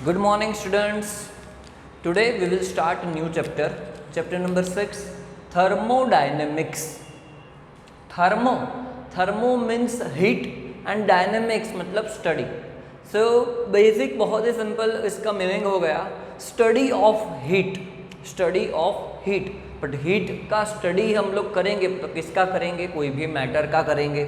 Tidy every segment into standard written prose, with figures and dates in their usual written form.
Good morning, students. Today we will start a new chapter, chapter number 6, thermodynamics. Thermo means heat and dynamics मतलब study. So basic बहुत ही simple इसका meaning हो गया study of heat. But heat का study हम लोग करेंगे तो किसका करेंगे, कोई भी मैटर का करेंगे.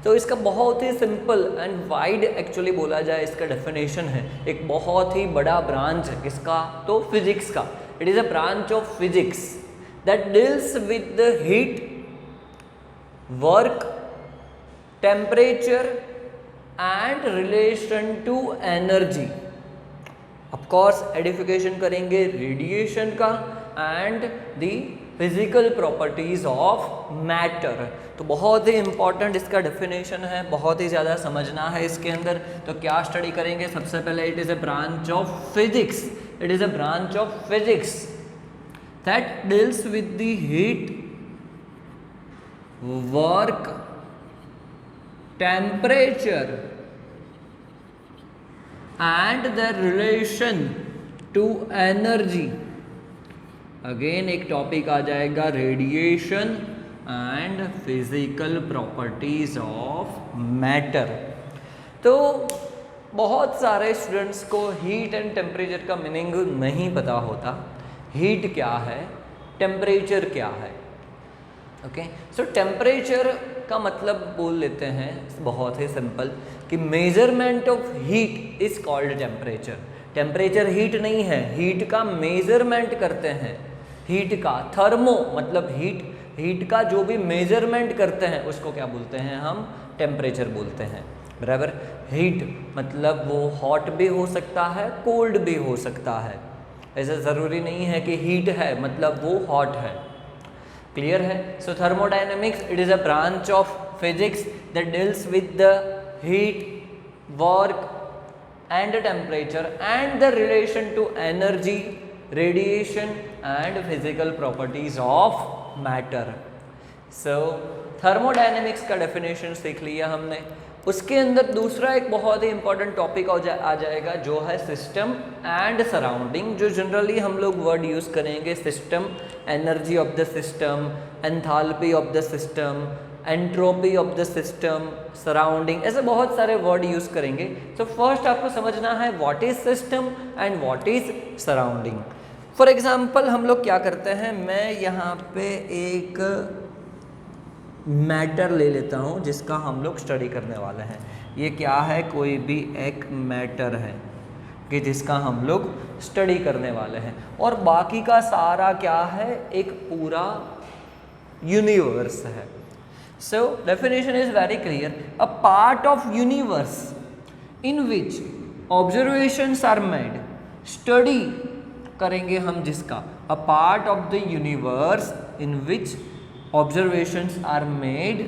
तो इसका बहुत ही सिंपल एंड वाइड एक्चुअली बोला जाए इसका डेफिनेशन है, एक बहुत ही बड़ा ब्रांच है किसका, तो फिजिक्स का. It is a branch of physics that deals with the heat, work, temperature and relation to energy. Of course edification करेंगे रेडिएशन का and the physical properties of matter. तो बहुत ही इंपॉर्टेंट इसका डेफिनेशन है, बहुत ही ज़्यादा समझना है इसके अंदर. तो क्या स्टडी करेंगे, सबसे पहले it is a branch of physics. It is a branch of physics that deals with the heat, work, temperature and the relation to energy. Again एक टॉपिक आ जाएगा radiation and physical properties of matter. तो बहुत सारे students को heat and temperature का meaning नहीं पता होता. हीट क्या है, टेम्परेचर क्या है. ओके, सो टेम्परेचर का मतलब बोल लेते हैं बहुत ही सिंपल कि measurement of heat is called temperature. Temperature heat नहीं है, हीट का मेजरमेंट करते हैं. हीट का थर्मो मतलब हीट का जो भी मेजरमेंट करते हैं उसको क्या बोलते हैं, हम टेम्परेचर बोलते हैं. बराबर. हीट मतलब वो हॉट भी हो सकता है, कोल्ड भी हो सकता है. ऐसा ज़रूरी नहीं है कि हीट है मतलब वो हॉट है. क्लियर है. So thermodynamics it is a branch of physics that deals with the heat, work and the temperature and the relation to energy, radiation and physical properties of matter. So thermodynamics का definition सीख लिया हमने. उसके अंदर दूसरा एक बहुत ही important topic आ जाएगा जो है system and surrounding, जो जनरली हम लोग वर्ड यूज़ करेंगे. system, energy of the system, enthalpy of the system, entropy of the system, surrounding, ऐसे बहुत सारे वर्ड यूज़ करेंगे. तो फर्स्ट आपको समझना है what is system and what is surrounding. For example हम लोग क्या करते हैं, मैं यहाँ पे एक मैटर ले लेता हूँ जिसका हम लोग स्टडी करने वाले हैं. ये क्या है, कोई भी एक मैटर है कि जिसका हम लोग स्टडी करने वाले हैं. और बाकी का सारा क्या है, एक पूरा यूनिवर्स है. So definition is very clear. A part of universe in which observations are made. Study करेंगे हम जिसका. A part of the universe in which observations are made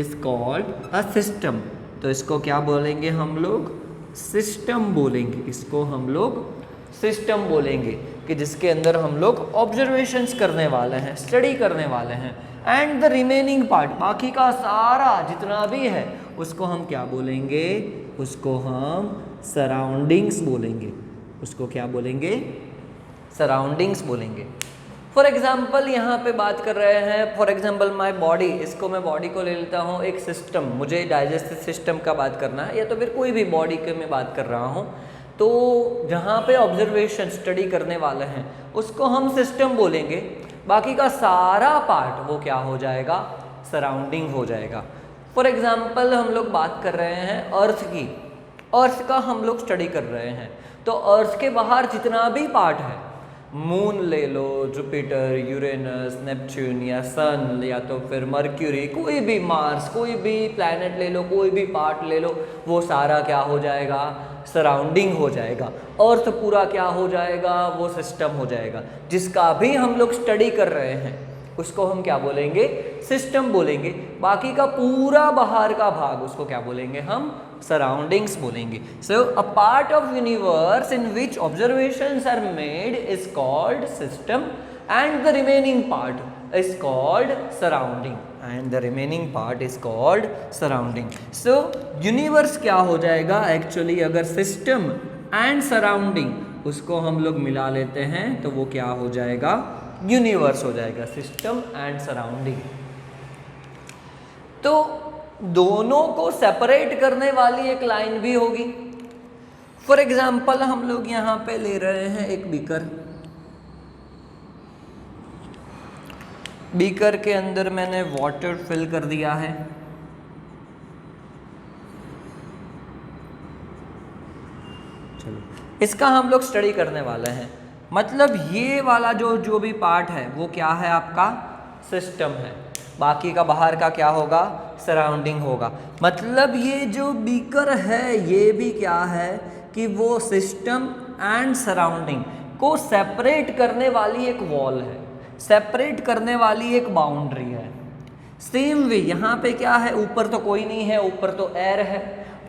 is called a system. तो इसको क्या बोलेंगे हम लोग, सिस्टम बोलेंगे. इसको हम लोग सिस्टम बोलेंगे कि जिसके अंदर हम लोग ऑब्जर्वेशंस करने वाले हैं, स्टडी करने वाले हैं. एंड द रिमेनिंग पार्ट, बाकी का सारा जितना भी है उसको हम क्या बोलेंगे, उसको हम सराउंडिंग्स बोलेंगे. उसको क्या बोलेंगे, सराउंडिंग्स बोलेंगे. फॉर एग्जाम्पल यहाँ पे बात कर रहे हैं, फॉर एग्जाम्पल माई बॉडी, इसको मैं बॉडी को ले लेता हूँ एक सिस्टम. मुझे डाइजेस्टिव सिस्टम का बात करना है या तो फिर कोई भी बॉडी के मैं बात कर रहा हूँ. तो जहाँ पे ऑब्जर्वेशन स्टडी करने वाले हैं उसको हम सिस्टम बोलेंगे. बाकी का सारा पार्ट वो क्या हो जाएगा, सराउंडिंग हो जाएगा. फॉर एग्जांपल हम लोग बात कर रहे हैं अर्थ की. अर्थ का हम लोग स्टडी कर रहे हैं तो अर्थ के बाहर जितना भी पार्ट है, मून ले लो, जुपिटर, यूरेनस, नेपच्यून या सन या तो फिर मर्क्यूरी, कोई भी मार्स, कोई भी प्लैनेट ले लो, कोई भी पार्ट ले लो, वो सारा क्या हो जाएगा, सराउंडिंग हो जाएगा. अर्थ पूरा क्या हो जाएगा, वो सिस्टम हो जाएगा. जिसका भी हम लोग स्टडी कर रहे हैं उसको हम क्या बोलेंगे, सिस्टम बोलेंगे. बाकी का पूरा बाहर का भाग उसको क्या बोलेंगे, हम सराउंडिंग्स बोलेंगे. So a part of universe in which observations are made is called system and the remaining part is called surrounding. and the remaining part is called surrounding. So universe क्या हो जाएगा एक्चुअली, अगर system and surrounding उसको हम लोग मिला लेते हैं तो वो क्या हो जाएगा, यूनिवर्स हो जाएगा, सिस्टम एंड सराउंडिंग। तो दोनों को सेपरेट करने वाली एक लाइन भी होगी। फॉर एग्जाम्पल हम लोग यहाँ पे ले रहे हैं एक बीकर, बीकर के अंदर मैंने वाटर फिल कर दिया है, चलो इसका हम लोग स्टडी करने वाले हैं। मतलब ये वाला जो भी पार्ट है वो क्या है, आपका सिस्टम है, बाकी का बाहर का क्या होगा, सराउंडिंग होगा। मतलब ये जो बीकर है ये भी क्या है कि वो सिस्टम एंड सराउंडिंग को सेपरेट करने वाली एक वॉल है, सेपरेट करने वाली एक बाउंड्री है। सेम वे यहाँ पे क्या है, ऊपर तो कोई नहीं है, ऊपर तो एयर है,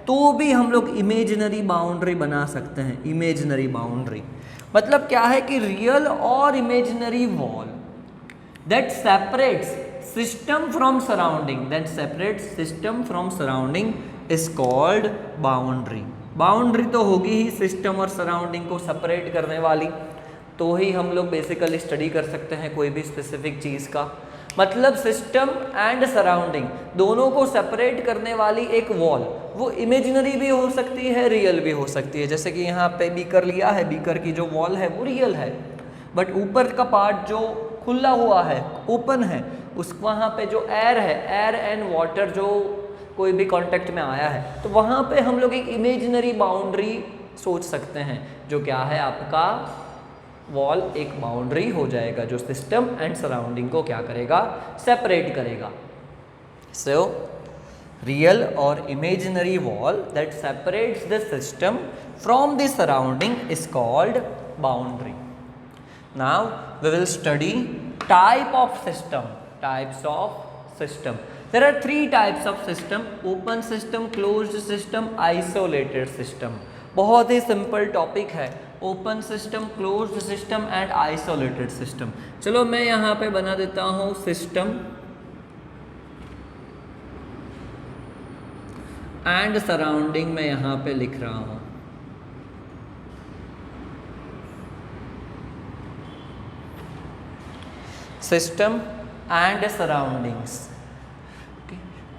तो भी हम लोग इमेजिनरी बाउंड्री बना सकते हैं। इमेजिनरी बाउंड्री मतलब क्या है कि रियल और imaginary wall that separates system from surrounding, that separates system from surrounding is called boundary. Boundary तो होगी ही सिस्टम और सराउंडिंग को सेपरेट करने वाली, तो ही हम लोग बेसिकली स्टडी कर सकते हैं कोई भी स्पेसिफिक चीज़ का। मतलब सिस्टम एंड सराउंडिंग दोनों को सेपरेट करने वाली एक वॉल, वो इमेजिनरी भी हो सकती है, रियल भी हो सकती है। जैसे कि यहाँ पे बीकर लिया है, बीकर की जो वॉल है वो रियल है, बट ऊपर का पार्ट जो खुला हुआ है, ओपन है, उस वहाँ पे जो एयर है, एयर एंड वाटर जो कोई भी कांटेक्ट में आया है, तो वहाँ पे हम लोग एक इमेजिनरी बाउंड्री सोच सकते हैं, जो क्या है आपका वॉल एक बाउंड्री हो जाएगा जो सिस्टम एंड सराउंडिंग को क्या करेगा, सेपरेट करेगा। सो रियल और imaginary wall that separates the system from the surrounding is called boundary. Now we will study type of system, types of system. There are three types of system: open system, closed system, isolated system। बहुत ही simple topic है, open system, closed system and isolated system. चलो मैं यहाँ पे बना देता हूँ सिस्टम एंड सराउंडिंग, मैं यहाँ पे लिख रहा हूँ। System and surroundings.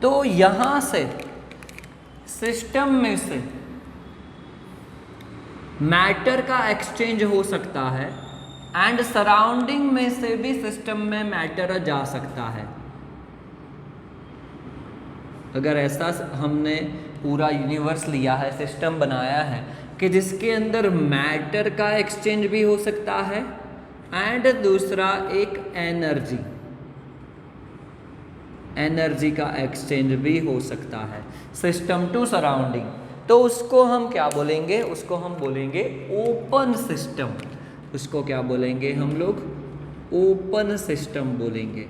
तो यहाँ से सिस्टम में से मैटर का एक्सचेंज हो सकता है एंड सराउंडिंग में से भी सिस्टम में मैटर जा सकता है। अगर ऐसा हमने पूरा यूनिवर्स लिया है, सिस्टम बनाया है कि जिसके अंदर मैटर का एक्सचेंज भी हो सकता है एंड दूसरा एक एनर्जी, एनर्जी का एक्सचेंज भी हो सकता है, सिस्टम टू सराउंडिंग, तो उसको हम क्या बोलेंगे, उसको हम बोलेंगे ओपन सिस्टम। उसको क्या बोलेंगे हम लोग, ओपन सिस्टम बोलेंगे।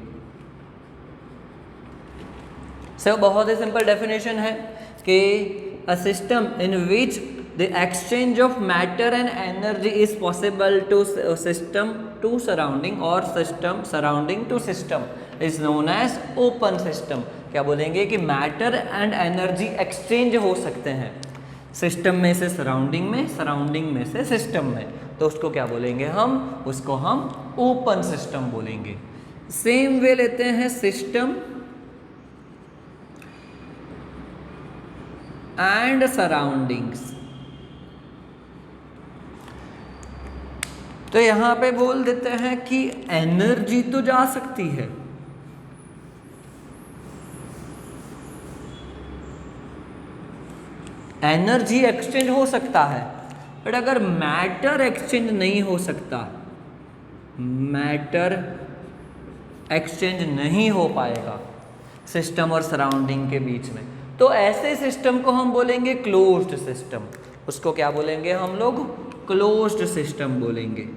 सो बहुत ही सिंपल डेफिनेशन है कि a system in which the exchange of matter and energy is possible to system to surrounding और system surrounding to system is known as open system. क्या बोलेंगे कि मैटर एंड एनर्जी एक्सचेंज हो सकते हैं system में से सराउंडिंग में, सराउंडिंग में से सिस्टम में, तो उसको क्या बोलेंगे हम, उसको हम ओपन सिस्टम बोलेंगे। सेम वे लेते हैं सिस्टम एंड सराउंडिंग्स। तो यहां पे बोल देते हैं कि एनर्जी तो जा सकती है, एनर्जी एक्सचेंज हो सकता है, बट अगर मैटर एक्सचेंज नहीं हो सकता, मैटर एक्सचेंज नहीं हो पाएगा सिस्टम और सराउंडिंग के बीच में, तो ऐसे सिस्टम को हम बोलेंगे क्लोज्ड सिस्टम। उसको क्या बोलेंगे हम लोग, क्लोज्ड सिस्टम बोलेंगे।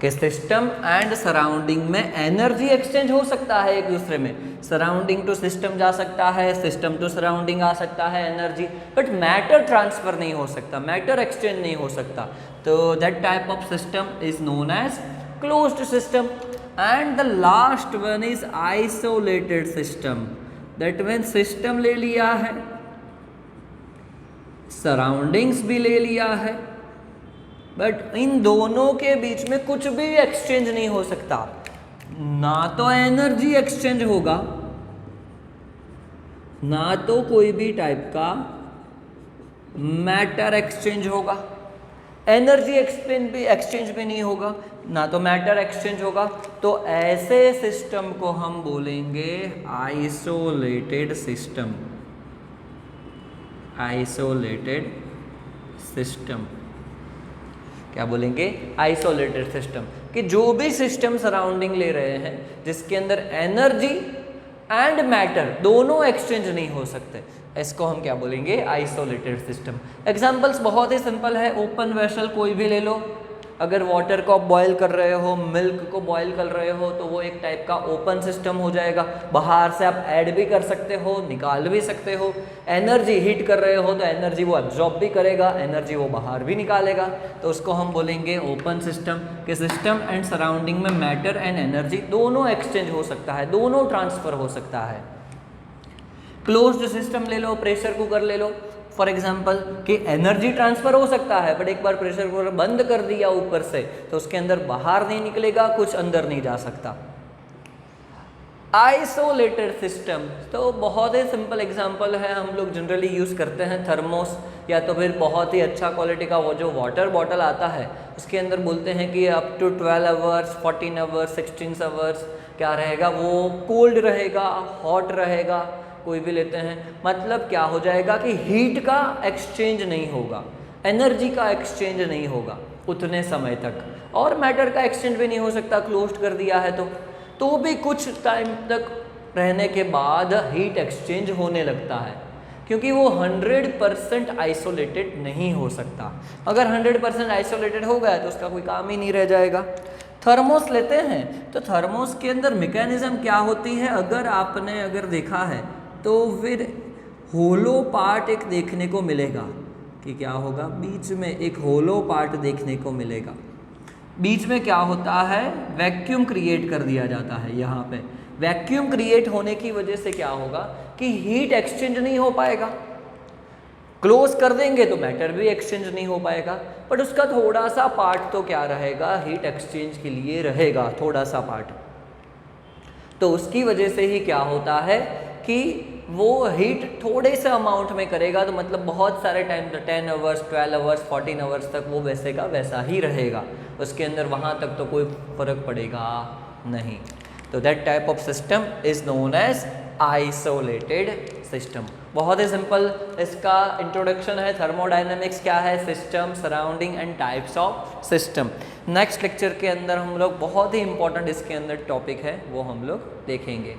कि सिस्टम एंड सराउंडिंग में एनर्जी एक्सचेंज हो सकता है एक दूसरे में, सराउंडिंग टू सिस्टम जा सकता है, सिस्टम टू सराउंडिंग आ सकता है एनर्जी, बट मैटर ट्रांसफर नहीं हो सकता, मैटर एक्सचेंज नहीं हो सकता। तो that type of system is known as closed system. And the last one is isolated system. That mean system ले लिया है, सराउंडिंग्स भी ले लिया है, बट इन दोनों के बीच में कुछ भी एक्सचेंज नहीं हो सकता। ना तो एनर्जी एक्सचेंज होगा, ना तो कोई भी टाइप का मैटर एक्सचेंज होगा। एनर्जी एक्सचेंज भी नहीं होगा, ना तो मैटर एक्सचेंज होगा। तो ऐसे सिस्टम को हम बोलेंगे आइसोलेटेड सिस्टम। आइसोलेटेड सिस्टम क्या बोलेंगे? Isolated system. कि जो भी सिस्टम सराउंडिंग ले रहे हैं जिसके अंदर एनर्जी एंड मैटर दोनों एक्सचेंज नहीं हो सकते, इसको हम क्या बोलेंगे? Isolated system. एग्जांपल्स बहुत ही सिंपल है। ओपन वेसल कोई भी ले लो, अगर वाटर को आप बॉयल कर रहे हो, मिल्क को बॉयल कर रहे हो, तो वो एक टाइप का ओपन सिस्टम हो जाएगा। बाहर से आप ऐड भी कर सकते हो, निकाल भी सकते हो। एनर्जी हीट कर रहे हो तो एनर्जी वो एब्जॉर्ब भी करेगा, एनर्जी वो बाहर भी निकालेगा, तो उसको हम बोलेंगे ओपन सिस्टम। कि सिस्टम एंड सराउंडिंग में मैटर एंड एनर्जी दोनों एक्सचेंज हो सकता है, दोनों ट्रांसफर हो सकता है। क्लोज्ड सिस्टम ले लो, प्रेशर कुकर ले लो फॉर एग्जाम्पल, कि एनर्जी ट्रांसफर हो सकता है, बट एक बार प्रेशर कुकर बंद कर दिया ऊपर से तो उसके अंदर बाहर नहीं निकलेगा, कुछ अंदर नहीं जा सकता। आइसोलेटेड सिस्टम तो बहुत ही सिंपल एग्जांपल है, हम लोग जनरली यूज़ करते हैं थर्मोस, या तो फिर बहुत ही अच्छा क्वालिटी का वो जो वाटर बॉटल आता है उसके अंदर बोलते हैं कि up to 12 hours, 14 hours, 16 hours क्या रहेगा, वो कोल्ड रहेगा, हॉट रहेगा, कोई भी लेते हैं। मतलब क्या हो जाएगा कि हीट का एक्सचेंज नहीं होगा, एनर्जी का एक्सचेंज नहीं होगा उतने समय तक, और मैटर का एक्सचेंज भी नहीं हो सकता, क्लोज्ड कर दिया है तो भी कुछ टाइम तक रहने के बाद हीट एक्सचेंज होने लगता है, क्योंकि वो 100% आइसोलेटेड नहीं हो सकता। अगर 100% आइसोलेटेड हो गया तो उसका कोई काम ही नहीं रह जाएगा। थर्मोस लेते हैं तो थर्मोस के अंदर मैकेनिज्म क्या होती है, अगर देखा है तो फिर होलो पार्ट एक देखने को मिलेगा कि क्या होगा, बीच में एक होलो पार्ट देखने को मिलेगा। बीच में क्या होता है, वैक्यूम क्रिएट कर दिया जाता है। यहाँ पे वैक्यूम क्रिएट होने की वजह से क्या होगा कि हीट एक्सचेंज नहीं हो पाएगा। क्लोज कर देंगे तो मैटर भी एक्सचेंज नहीं हो पाएगा, बट उसका थोड़ा सा पार्ट तो क्या रहेगा, हीट एक्सचेंज के लिए रहेगा थोड़ा सा पार्ट। तो उसकी वजह से ही क्या होता है कि वो हीट थोड़े से अमाउंट में करेगा, तो मतलब बहुत सारे टाइम 10 आवर्स, 12 आवर्स, 14 आवर्स तक वो वैसे का वैसा ही रहेगा, उसके अंदर वहाँ तक तो कोई फर्क पड़ेगा नहीं। तो that type of system is known as isolated system. बहुत ही सिंपल इसका इंट्रोडक्शन है। थर्मोडायनेमिक्स क्या है, system, surrounding and types of system. Next lecture के अंदर हम लोग बहुत ही इंपॉर्टेंट इसके अंदर टॉपिक है वो हम लोग देखेंगे।